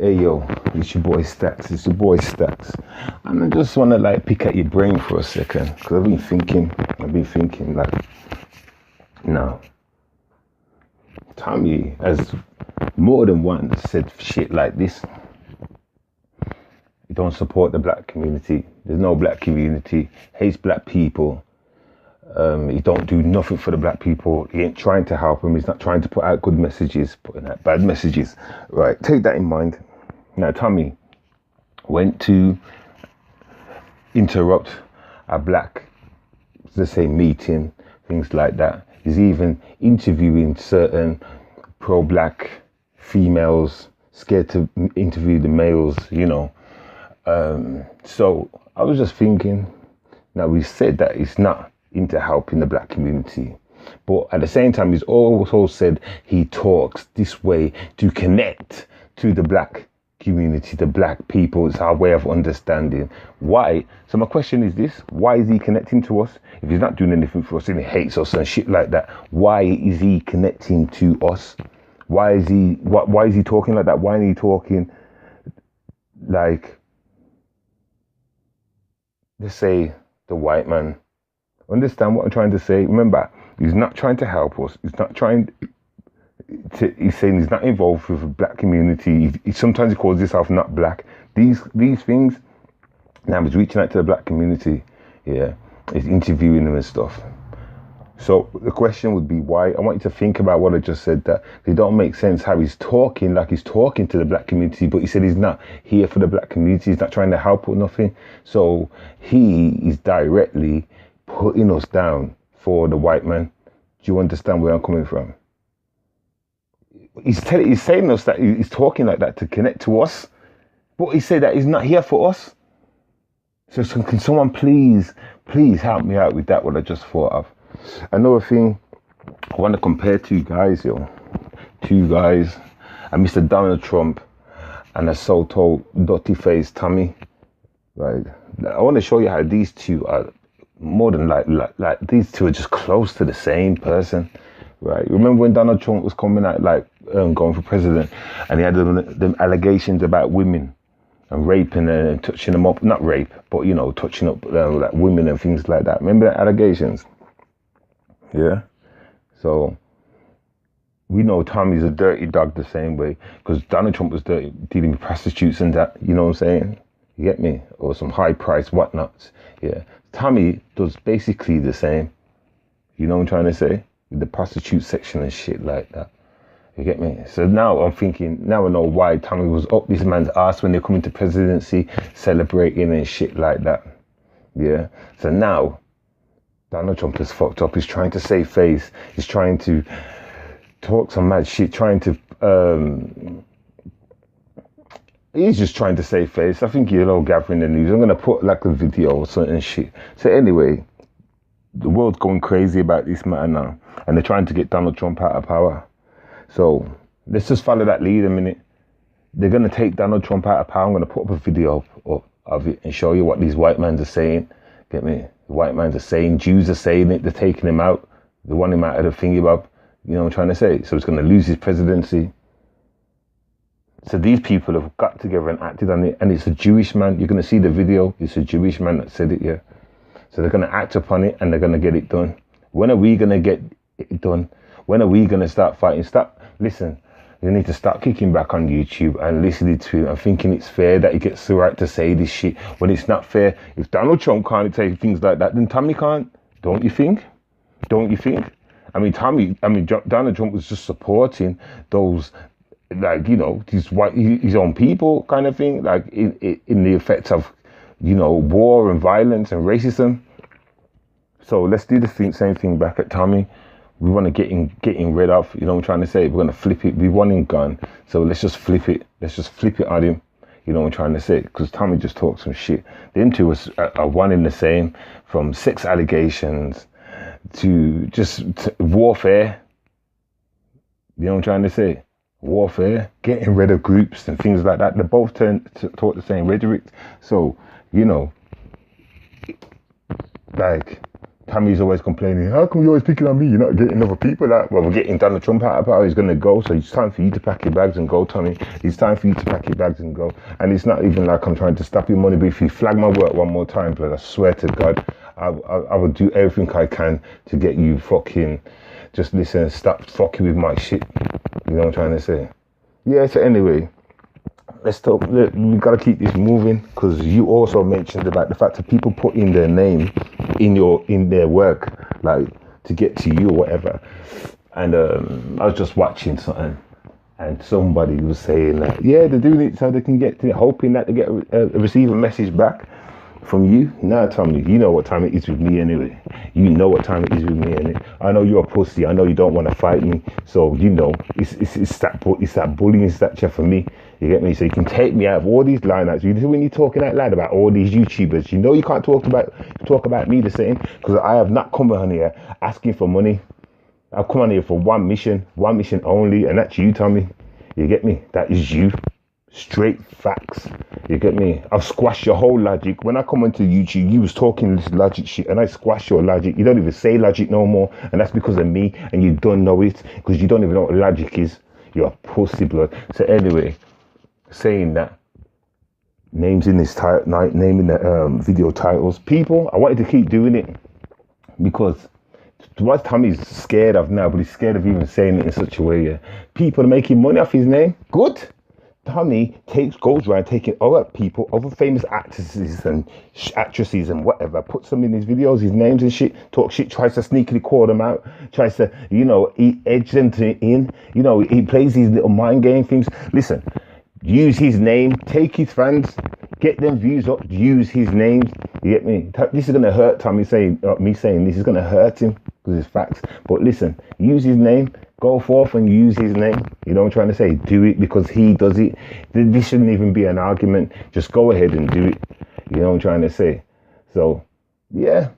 Hey yo, it's your boy Stacks. And I just wanna like pick at your brain for a second, because I've been thinking like, no. Tommy has more than once said shit like this. He don't support the black community. There's no black community. Hates black people. He don't do nothing for the black people. He ain't trying to help them. He's not trying to put out good messages, putting out bad messages. Right, take that in mind. Now, Tommy went to interrupt a black, let's say, meeting, things like that. He's even interviewing certain pro-black females, scared to interview the males, you know. So I was just thinking, now we said that he's not into helping the black community, but at the same time he's also said he talks this way to connect to the black community, the black people. It's our way of understanding. Why? So my question is this: why is he connecting to us if he's not doing anything for us and he hates us and shit like that? Why is he connecting to us? Why is he talking like that? Why is he talking like, let's say, the white man? Understand what I'm trying to say? Remember, he's not trying to help us. He's not trying to, he's saying he's not involved with the black community. He sometimes he calls himself not black. These things. Now he's reaching out to the black community. Yeah, he's interviewing them and stuff. So the question would be why? I want you to think about what I just said, that it don't make sense how he's talking like he's talking to the black community, but he said he's not here for the black community. He's not trying to help or nothing. So he is directly putting us down for the white man. Do you understand where I'm coming from? He's saying us that he's talking like that to connect to us, but he said that he's not here for us. So can someone please help me out with that, what I just thought of? Another thing, I want to compare two guys, and Mr. Donald Trump and a so-called dirty face Tommy. Right? I want to show you how these two are more than like these two are just close to the same person. Right? Remember when Donald Trump was coming out going for president, and he had them allegations about women and raping and touching them up, not rape, but you know, touching up like women and things like that. Remember the allegations? Yeah. So we know Tommy's a dirty dog the same way, because Donald Trump was dirty, dealing with prostitutes and that, you know what I'm saying? You get me? Or some high price whatnots. Yeah. Tommy does basically the same. You know what I'm trying to say? With the prostitute section and shit like that. You get me? So now I'm thinking, now I know why Tommy was up this man's ass when they're coming to presidency, celebrating and shit like that. Yeah. So now Donald Trump is fucked up. He's trying to save face. He's trying to talk some mad shit, he's just trying to save face. I think you're all gathering the news. I'm going to put like a video or something shit. So anyway, the world's going crazy about this matter now, and they're trying to get Donald Trump out of power. So let's just follow that lead a minute. They're going to take Donald Trump out of power. I'm going to put up a video of it and show you what these white men are saying. Get me? The white men are saying, Jews are saying it, they're taking him out. They want him out of the thingy bob. You know what I'm trying to say? So he's going to lose his presidency. So these people have got together and acted on it. And it's a Jewish man. You're going to see the video. It's a Jewish man that said it, yeah. So they're going to act upon it and they're going to get it done. When are we going to get it done? When are we going to start fighting? Listen, you need to start kicking back on YouTube and listening to it and thinking it's fair that he gets the right to say this shit when it's not fair. If Donald Trump can't say things like that, then Tommy can't. Don't you think? Don't you think? Donald Trump was just supporting those, like, you know, his own people kind of thing, like in the effects of, you know, war and violence and racism. So let's do the same thing back at Tommy. We want to getting rid of, you know what I'm trying to say? We're going to flip it. We want him gone. So let's just flip it. Let's just flip it on him. You know what I'm trying to say? Because Tommy just talks some shit. Them two are one in the same, from sex allegations to just warfare. You know what I'm trying to say? Warfare, getting rid of groups and things like that. They both talk the same rhetoric. So, you know, like, Tammy's always complaining, how come you're always picking on me? You're not getting other people out. Well, we're getting Donald Trump out of power. He's going to go. So it's time for you to pack your bags and go, Tommy. It's time for you to pack your bags and go. And it's not even like I'm trying to stop your money. But if you flag my work one more time, but I swear to God, I will do everything I can to get you fucking, just listen, stop fucking with my shit. You know what I'm trying to say? Yeah, so anyway, let's talk. We got to keep this moving, because you also mentioned about the fact that people put in their name in their work, like to get to you or whatever. And I was just watching something, and somebody was saying that, yeah, they're doing it so they can get to it, hoping that they get receive a message back from you. Nah, Tommy, you know what time it is with me anyway. You know what time it is with me, innit? I know you're a pussy. I know you don't want to fight me. So, you know, it's that bullying stature for me. You get me? So you can take me out of all these lineouts. When you're talking out loud about all these YouTubers, you know you can't talk about me the same, because I have not come on here asking for money. I've come on here for one mission only, and that's you, Tommy. You get me? That is you. Straight facts. You get me? I've squashed your whole logic. When I come onto YouTube, you was talking this logic shit, and I squashed your logic. You don't even say logic no more, and that's because of me, and you don't know it, because you don't even know what logic is. You're a pussy, blood. So anyway, saying that, names in this naming the video titles. People, I wanted to keep doing it, because what Tommy's scared of now, but he's scared of even saying it in such a way. Yeah. People are making money off his name. Good. Tommy goes around taking other people, other famous actresses and actresses and whatever, puts them in his videos, his names and shit, talk shit, tries to sneakily call them out, tries to, you know, edge them in, you know, he plays these little mind game things. Listen, use his name, take his fans, get them views up, use his name. You get me? This is going to hurt Tommy me saying this is going to hurt him, because it's facts. But listen, use his name. Go forth and use his name. You know what I'm trying to say? Do it because he does it. This shouldn't even be an argument. Just go ahead and do it. You know what I'm trying to say? So, yeah.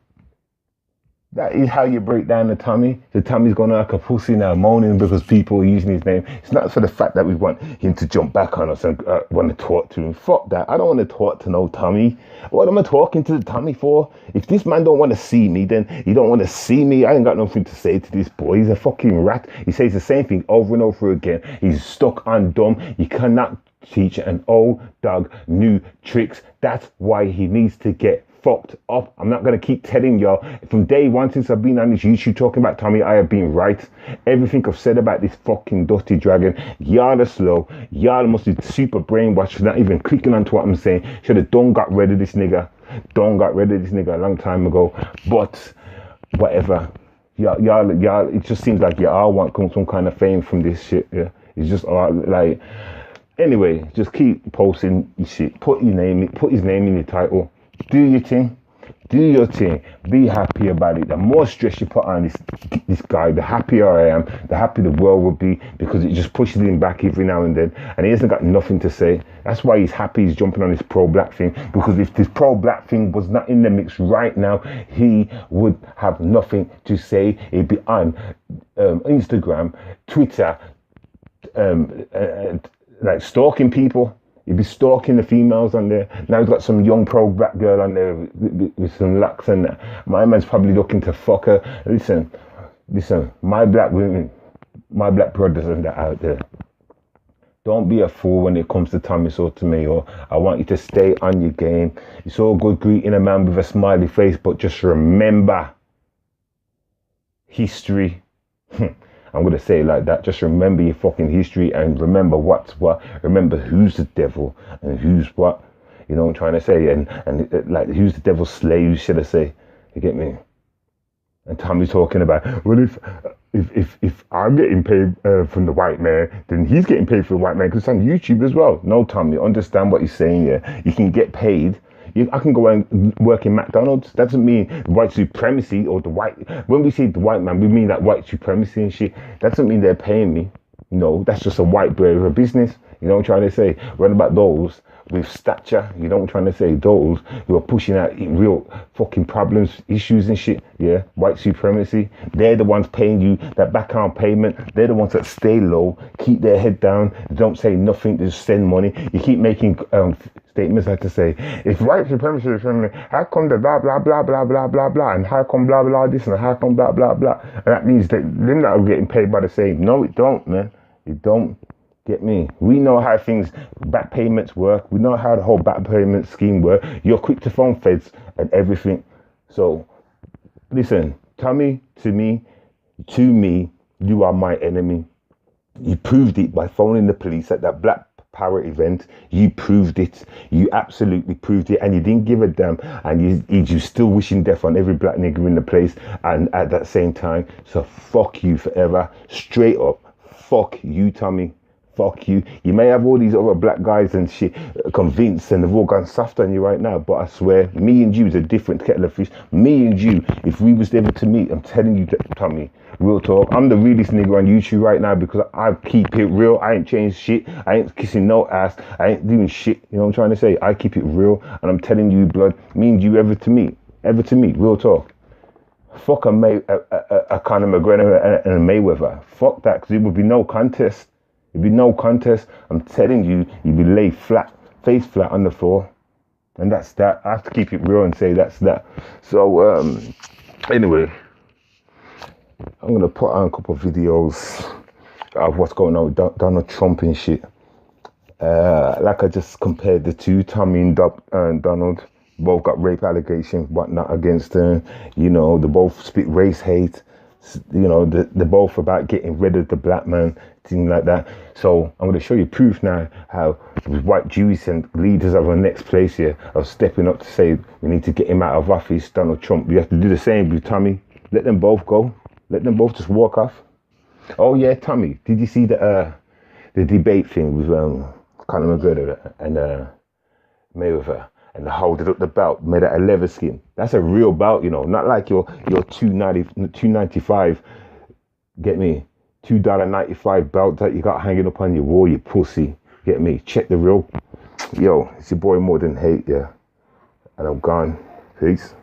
That is how you break down the Tommy. The Tommy's gone like a pussy now, moaning because people are using his name. It's not for the fact that we want him to jump back on us and want to talk to him. Fuck that. I don't want to talk to no Tommy. What am I talking to the Tommy for? If this man don't want to see me, then he don't want to see me. I ain't got nothing to say to this boy. He's a fucking rat. He says the same thing over and over again. He's stuck on dumb. You cannot teach an old dog new tricks. That's why he needs to get fucked up. I'm not going to keep telling y'all. From day one since I've been on this YouTube talking about Tommy, I have been right. Everything I've said about this fucking Dusty Dragon, y'all are slow. Y'all must be super brainwashed for not even clicking onto what I'm saying. Should have done got rid of this nigga. A long time ago. But whatever. Y'all, it just seems like y'all want some kind of fame from this shit. Yeah, it's just like. Anyway, just keep posting shit. Put his name in your title. Do your thing. Do your thing. Be happy about it. The more stress you put on this guy, the happier I am, the happier the world will be, because it just pushes him back every now and then, and he hasn't got nothing to say. That's why he's happy he's jumping on this pro-black thing, because if this pro-black thing was not in the mix right now, he would have nothing to say. He'd be on Instagram, Twitter, like stalking people. He'd be stalking the females on there. Now he's got some young pro-black girl on there with some locks and that. My man's probably looking to fuck her. Listen, my black women, my black brothers and that out there, don't be a fool when it comes to Tommy Sotomayor. I want you to stay on your game. It's all good greeting a man with a smiley face, but just remember history. I'm going to say it like that. Just remember your fucking history, and remember what's what. Remember who's the devil and who's what. You know what I'm trying to say? And like, who's the devil's slave, should I say? You get me? And Tommy's talking about, well, if I'm getting paid from the white man, then he's getting paid for the white man, because it's on YouTube as well. No, Tommy, understand what he's saying here. You can get paid. I can go and work in McDonald's. That doesn't mean white supremacy or the white. When we say the white man, we mean that white supremacy and shit. That doesn't mean they're paying me. No, that's just a white boy of a business. You know what I'm trying to say? What about those with stature? You know what I'm trying to say? Those who are pushing out real fucking problems, issues and shit. Yeah, white supremacy. They're the ones paying you that background payment. They're the ones that stay low, keep their head down, don't say nothing, just send money. You keep making statements like to say, if white supremacy is feminine, how come the blah blah blah blah blah blah blah, and how come blah blah this and how come blah blah blah, and that means that them that are getting paid by the same. No, it don't, man. It don't. Get me? We know how things, back payments work. We know how the whole back payment scheme work. You're quick to phone feds and everything. So, listen, Tommy, to me, you are my enemy. You proved it by phoning the police at that Black Power event. You proved it. You absolutely proved it. And you didn't give a damn. And you still wishing death on every black nigger in the place. And at that same time, so fuck you forever. Straight up. Fuck you, Tommy. Fuck you. You may have all these other black guys and shit convinced and they've all gone soft on you right now, but I swear, me and you is a different kettle of fish. Me and you, if we was ever to meet, I'm telling you, Tommy, real talk, I'm the realest nigga on YouTube right now because I keep it real. I ain't changed shit. I ain't kissing no ass. I ain't doing shit. You know what I'm trying to say? I keep it real, and I'm telling you, blood, me and you ever to meet, real talk. Fuck a Conor McGregor and a Mayweather. Fuck that, because it would be no contest. It'd be no contest. I'm telling you, you'd be laid flat, face flat on the floor. And that's that. I have to keep it real and say that's that. So, anyway, I'm going to put on a couple of videos of what's going on with Donald Trump and shit. Like I just compared the two, Tommy and Donald. Both got rape allegations, whatnot against them. You know, they both spit race hate. You know, they're both about getting rid of the black man, things like that. So I'm going to show you proof now how white Jews and leaders of the next place here are stepping up to say we need to get him out of office, Donald Trump. You have to do the same with Tommy. Let them both go. Let them both just walk off. Oh yeah, Tommy, did you see the debate thing with Conor McGregor and Mayweather? And holding up the belt made out of leather skin. That's a real belt, you know, not like your $2.95, get me, $2.95 belt that you got hanging up on your wall, you pussy, get me. Check the real. Yo, it's your boy More Than Hate, yeah. And I'm gone. Peace.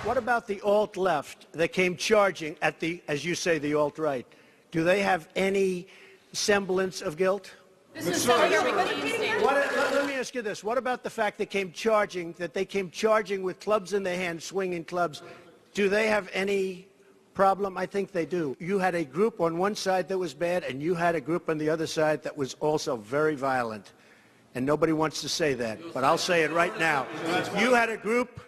What about the alt-left that came charging at the, as you say, the alt-right? Do they have any semblance of guilt? This is let me ask you this. What about the fact they came charging with clubs in their hands, swinging clubs? Do they have any problem? I think they do. You had a group on one side that was bad, and you had a group on the other side that was also very violent. And nobody wants to say that, but I'll say it right now. You had a group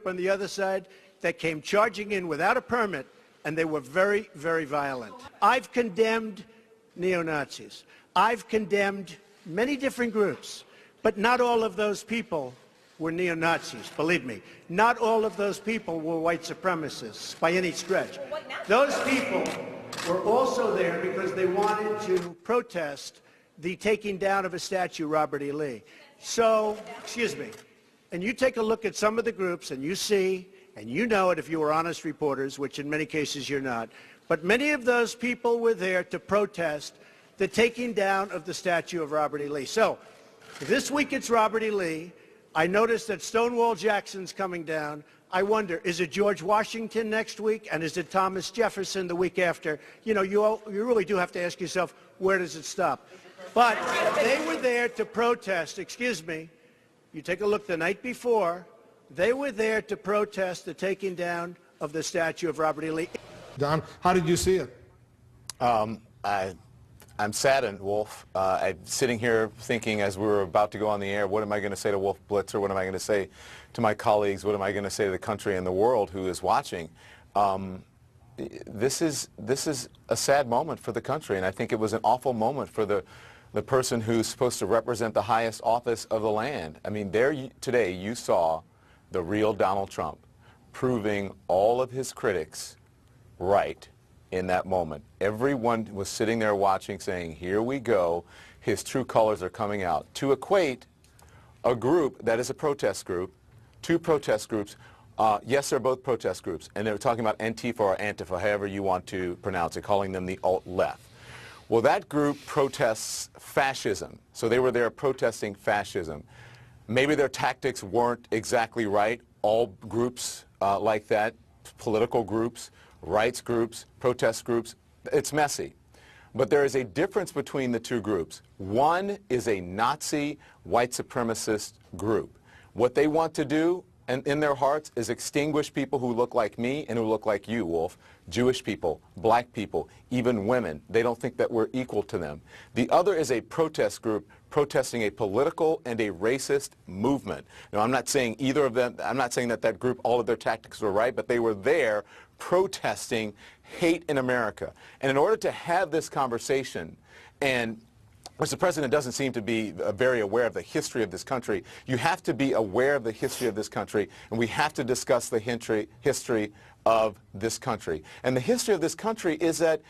on the other side that came charging in without a permit, and they were very, very violent. I've condemned neo-Nazis. I've condemned many different groups, but not all of those people were neo-Nazis, believe me. Not all of those people were white supremacists by any stretch. Those people were also there because they wanted to protest the taking down of a statue, Robert E. Lee. So, excuse me, and you take a look at some of the groups and you see, and you know it if you were honest reporters, which in many cases you're not, but many of those people were there to protest the taking down of the statue of Robert E. Lee. So, this week it's Robert E. Lee. I noticed that Stonewall Jackson's coming down. I wonder, is it George Washington next week, and is it Thomas Jefferson the week after? You know, you really do have to ask yourself, where does it stop? But they were there to protest, excuse me, you take a look the night before, they were there to protest the taking down of the statue of Robert E. Lee. Don, how did you see it? I'm saddened, Wolf. I'm sitting here thinking as we were about to go on the air, what am I going to say to Wolf Blitzer? What am I going to say to my colleagues? What am I going to say to the country and the world who is watching? This is a sad moment for the country, and I think it was an awful moment for the person who's supposed to represent the highest office of the land. I mean, today you saw the real Donald Trump proving all of his critics right in that moment. Everyone was sitting there watching, saying, here we go, his true colors are coming out. To equate a group that is a protest group, two protest groups, yes, they're both protest groups, and they were talking about Antifa or Antifa, however you want to pronounce it, calling them the alt-left. Well, that group protests fascism, so they were there protesting fascism. Maybe their tactics weren't exactly right. All groups like that, political groups, rights groups, protest groups, it's messy. But there is a difference between the two groups. One is a Nazi white supremacist group. What they want to do in their hearts is extinguish people who look like me and who look like you, Wolf. Jewish people, black people, even women. They don't think that we're equal to them. The other is a protest group protesting a political and a racist movement. Now, I'm not saying either of them, I'm not saying that that group, all of their tactics were right, but they were there protesting hate in America. And in order to have this conversation, and which the president doesn't seem to be very aware of the history of this country, you have to be aware of the history of this country, and we have to discuss the history of this country. And the history of this country is that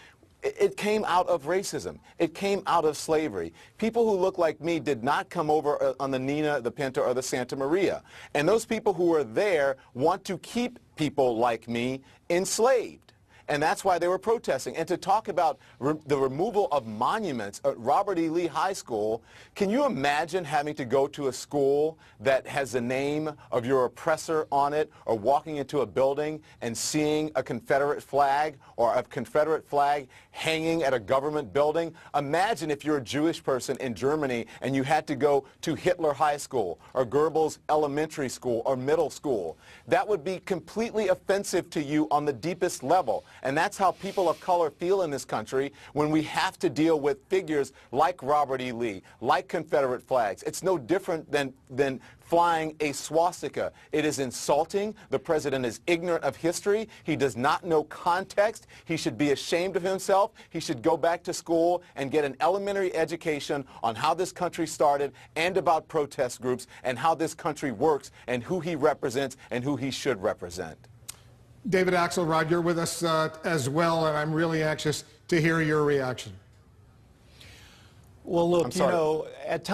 it came out of racism. It came out of slavery. People who look like me did not come over on the Nina, the Pinta, or the Santa Maria. And those people who are there want to keep people like me enslaved. And that's why they were protesting. And to talk about the removal of monuments at Robert E. Lee High School, can you imagine having to go to a school that has the name of your oppressor on it, or walking into a building and seeing a Confederate flag or a Confederate flag hanging at a government building? Imagine if you're a Jewish person in Germany and you had to go to Hitler High School or Goebbels Elementary School or middle school. That would be completely offensive to you on the deepest level. And that's how people of color feel in this country when we have to deal with figures like Robert E. Lee, like Confederate flags. It's no different than flying a swastika. It is insulting. The president is ignorant of history. He does not know context. He should be ashamed of himself. He should go back to school and get an elementary education on how this country started and about protest groups and how this country works and who he represents and who he should represent. David Axelrod, you're with us as well, and I'm really anxious to hear your reaction. Well, look, you know, at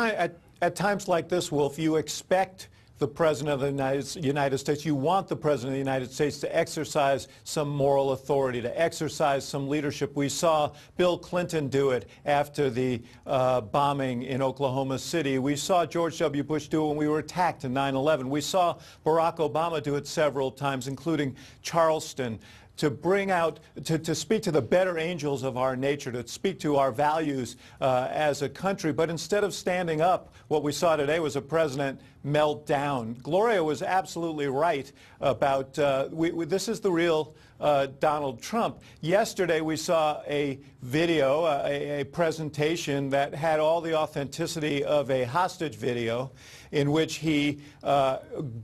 times like this, Wolf, you expect the President of the United States, you want the President of the United States to exercise some moral authority, to exercise some leadership. We saw Bill Clinton do it after the bombing in Oklahoma City. We saw George W. Bush do it when we were attacked in 9/11. We saw Barack Obama do it several times, including Charleston, to bring out, to speak to the better angels of our nature, to speak to our values as a country. But instead of standing up, what we saw today was a president melt down. Gloria was absolutely right about, this is the real Donald Trump. Yesterday we saw a video, a presentation that had all the authenticity of a hostage video in which he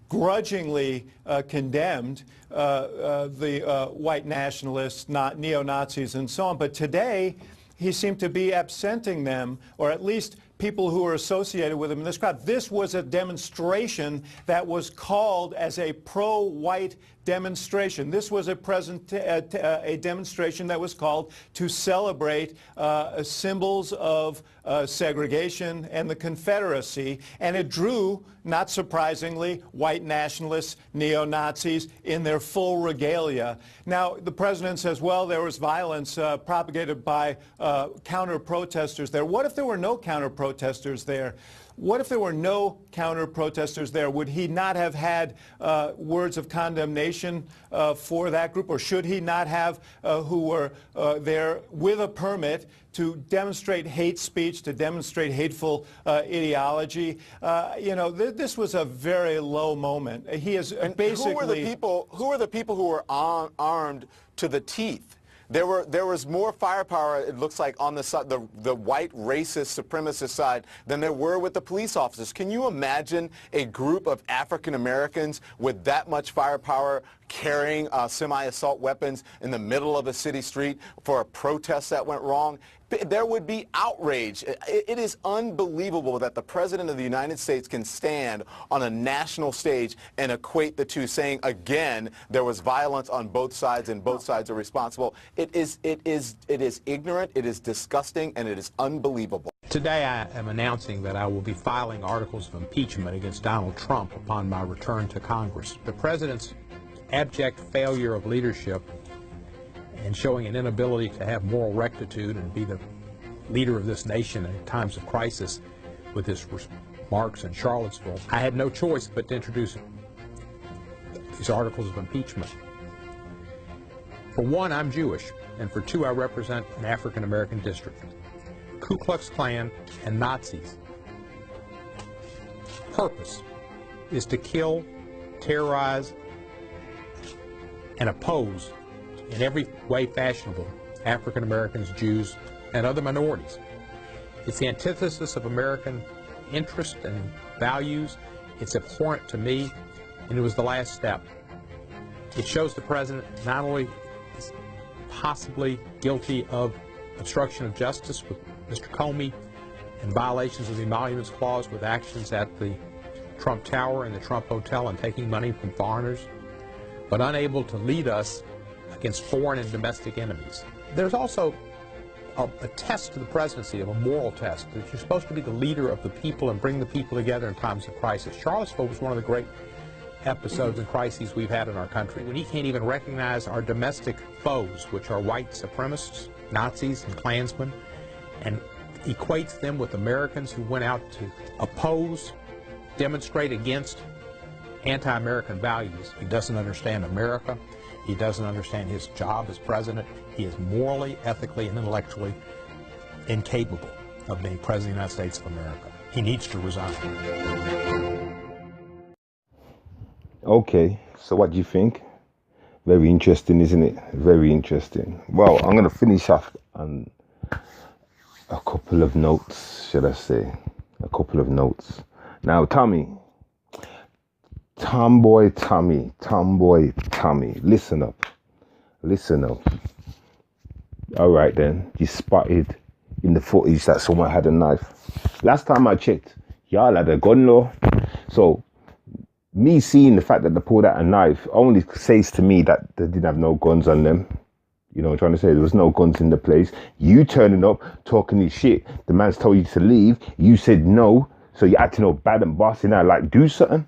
grudgingly condemned the white nationalists, neo-Nazis, and so on. But today, he seemed to be absenting them, or at least people who were associated with him in this crowd. This was a demonstration that was called as a pro-white demonstration. This was a demonstration that was called to celebrate symbols of segregation and the Confederacy, and it drew, not surprisingly, white nationalists, neo-Nazis in their full regalia. Now, the president says, well, there was violence propagated by counter-protesters there. What if there were no counter-protesters there? What if there were no counter-protesters there? Would he not have had words of condemnation for that group? Or should he not have who were there with a permit to demonstrate hate speech, to demonstrate hateful ideology? You know, this was a very low moment. He is basically... Who are the people who were armed to the teeth? There was more firepower, it looks like, on the side, the white racist supremacist side than there were with the police officers. Can you imagine a group of African Americans with that much firepower carrying semi-assault weapons in the middle of a city street for a protest that went wrong? There would be outrage. It is unbelievable that the President of the United States can stand on a national stage and equate the two, saying, again, there was violence on both sides and both sides are responsible. It is ignorant, it is disgusting, and it is unbelievable. Today I am announcing that I will be filing articles of impeachment against Donald Trump upon my return to Congress. The President's abject failure of leadership and showing an inability to have moral rectitude and be the leader of this nation in times of crisis with his remarks in Charlottesville, I had no choice but to introduce these articles of impeachment. For one, I'm Jewish, and for two, I represent an African American district. Ku Klux Klan and Nazis' purpose is to kill, terrorize, and oppose in every way fashionable African Americans, Jews, and other minorities. It's the antithesis of American interest and values. It's abhorrent to me, and it was the last step. It shows the president not only is possibly guilty of obstruction of justice with Mr. Comey and violations of the Emoluments Clause with actions at the Trump Tower and the Trump Hotel and taking money from foreigners, but unable to lead us against foreign and domestic enemies. There's also a test to the presidency, of a moral test, that you're supposed to be the leader of the people and bring the people together in times of crisis. Charlottesville was one of the great episodes and crises we've had in our country, when he can't even recognize our domestic foes, which are white supremacists, Nazis, and Klansmen, and equates them with Americans who went out to oppose, demonstrate against anti-American values. He doesn't understand America. He doesn't understand his job as president. He is morally, ethically, and intellectually incapable of being president of the United States of America. He needs to resign. Okay, so what do you think? Very interesting, isn't it? Very interesting. Well, I'm going to finish off on a couple of notes, should I say. A couple of notes. Now, Tomboy Tommy, listen up. All right then, you spotted in the footage that someone had a knife. Last time I checked, y'all had a gun law. So me seeing the fact that they pulled out a knife only says to me that they didn't have no guns on them. You know what I'm trying to say? There was no guns in the place. You turning up, talking this shit. The man's told you to leave. You said no. So you're acting all bad and bossy now, like, do something.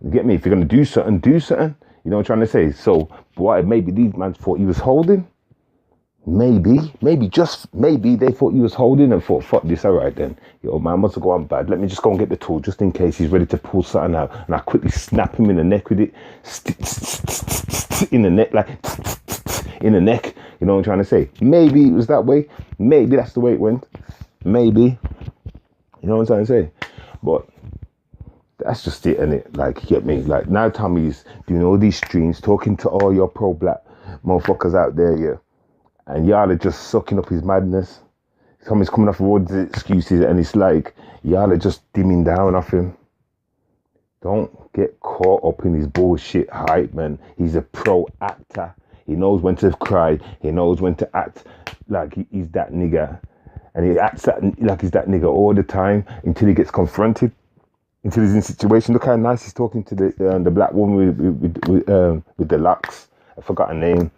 You get me? If you're going to do something, do something. You know what I'm trying to say? So, boy, maybe these man thought he was holding. Maybe, just maybe they thought he was holding and thought, fuck this, all right then. Yo, man, must have gone bad. Let me just go and get the tool just in case he's ready to pull something out. And I quickly snap him in the neck with it. In the neck, like, in the neck. You know what I'm trying to say? Maybe it was that way. Maybe that's the way it went. Maybe. You know what I'm trying to say? But that's just it, innit? Like, you get me? Like, now Tommy's doing all these streams, talking to all your pro-black motherfuckers out there, yeah. And y'all are just sucking up his madness. Tommy's coming off with all the excuses, and it's like, y'all are just dimming down off him. Don't get caught up in his bullshit hype, man. He's a pro actor. He knows when to cry. He knows when to act like he's that nigga. And he acts like he's that nigga all the time until he gets confronted. Until he's in a situation. Look how nice he's talking to the black woman with the locks. I forgot her name.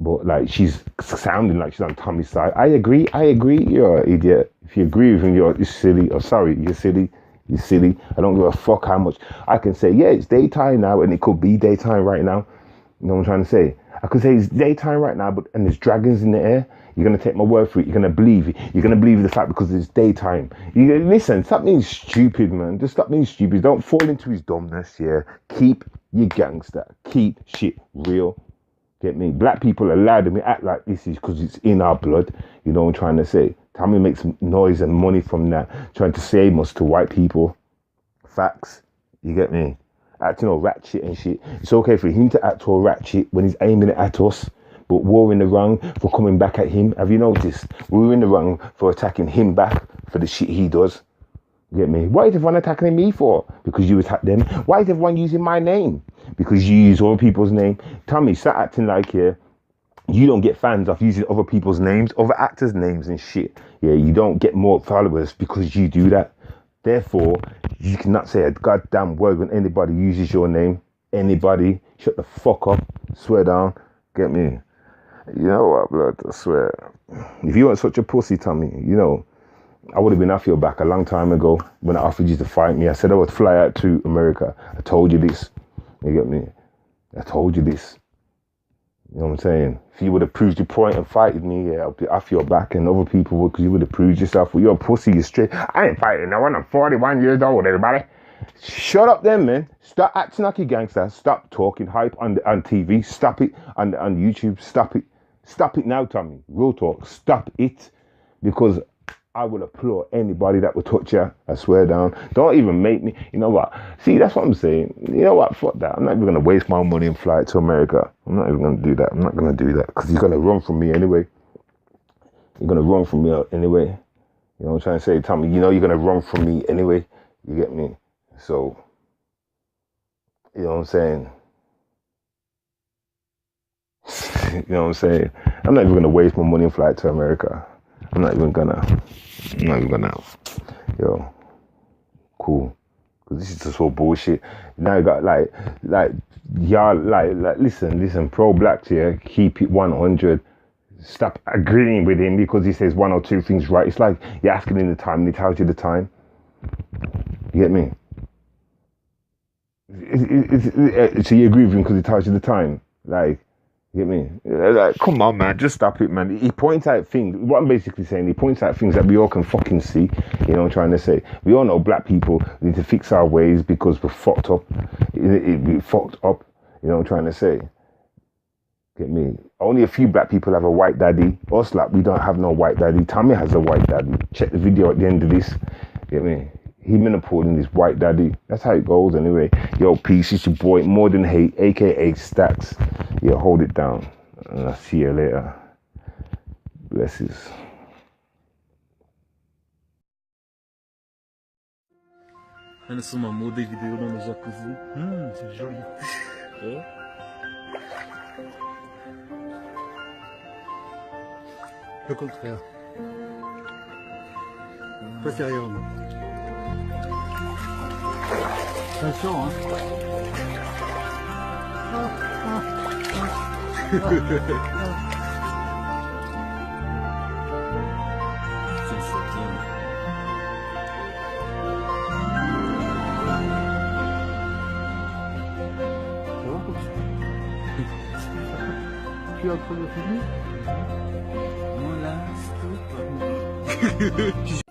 But like, she's sounding like she's on Tommy's side. I agree. You're an idiot. If you agree with him, you're silly. Or sorry, you're silly. You're silly. I don't give a fuck how much. I can say, yeah, it's daytime now, and it could be daytime right now. You know what I'm trying to say? I could say it's daytime right now, and there's dragons in the air. You're going to take my word for it. You're going to believe it. You're going to believe the fact because it's daytime. Listen, stop being stupid, man. Just stop being stupid. Don't fall into his dumbness, yeah. Keep your gangster. Keep shit real. Get me? Black people allowed to act like this is because it's in our blood. You know what I'm trying to say? Tommy makes noise and money from that, trying to save us to white people. Facts. You get me? Acting all ratchet and shit. It's okay for him to act all ratchet when he's aiming it at us, but we're in the wrong for coming back at him. Have you noticed? We're in the wrong for attacking him back for the shit he does. Get me? Why is everyone attacking me for? Because you attack them. Why is everyone using my name? Because you use other people's name. Tommy, start acting like you don't get fans off using other people's names, other actors' names and shit. Yeah, you don't get more followers because you do that. Therefore, you cannot say a goddamn word when anybody uses your name. Anybody, shut the fuck up. Swear down. Get me? You know what, blood? I swear. If you weren't such a pussy, Tommy, you know, I would have been off your back a long time ago when I offered you to fight me. I said I would fly out to America. I told you this. You get me? I told you this. You know what I'm saying? If you would have proved your point and fighted me, yeah, I'll be off your back, and other people would, because you would have proved yourself. Well, you're a pussy, you're straight. I ain't fighting no one. I'm 41 years old, everybody. Shut up then, man. Stop acting like a gangster. Stop talking hype on TV. Stop it on YouTube. Stop it. Stop it now, Tommy. Real talk. Stop it. Because I will applaud anybody that will touch you. I swear down. Don't even make me. You know what? See, that's what I'm saying. You know what? Fuck that. I'm not even going to waste my money and fly to America. I'm not even going to do that. I'm not going to do that. Because you're going to run from me anyway. You're going to run from me anyway. You know what I'm trying to say, Tommy? You know you're going to run from me anyway. You get me? So, you know what I'm saying? You know what I'm saying? I'm not even going to waste my money and fly to America. I'm not even gonna. Yo, cool. Because this is just all bullshit. Now you got y'all, listen, pro-black here, keep it 100. Stop agreeing with him because he says one or two things right. It's like you're asking him the time and he tells you the time. You get me? So you agree with him because he tells you the time? Like, you get me? Like, come on, man, just stop it, man. He points out things. What I'm basically saying, he points out things that we all can fucking see. You know what I'm trying to say? We all know black people need to fix our ways because we're fucked up. We're fucked up. You know what I'm trying to say? Get me? Only a few black people have a white daddy. Us, like, we don't have no white daddy. Tommy has a white daddy. Check the video at the end of this. Get me? He menopause his white daddy. That's how it goes anyway. Yo, peace. It's your boy, More Than Hate, a.k.a. Stacks. Yeah, hold it down. And I'll see you later. Blessings. Olha só uma muda de vidro no jacuzzi. C'est joli. Le contraire. Pas sérieusement. Attention, hein. C'est chouette. Ça va comme ça? Tu es en train de filmer? Moi là, c'est tout.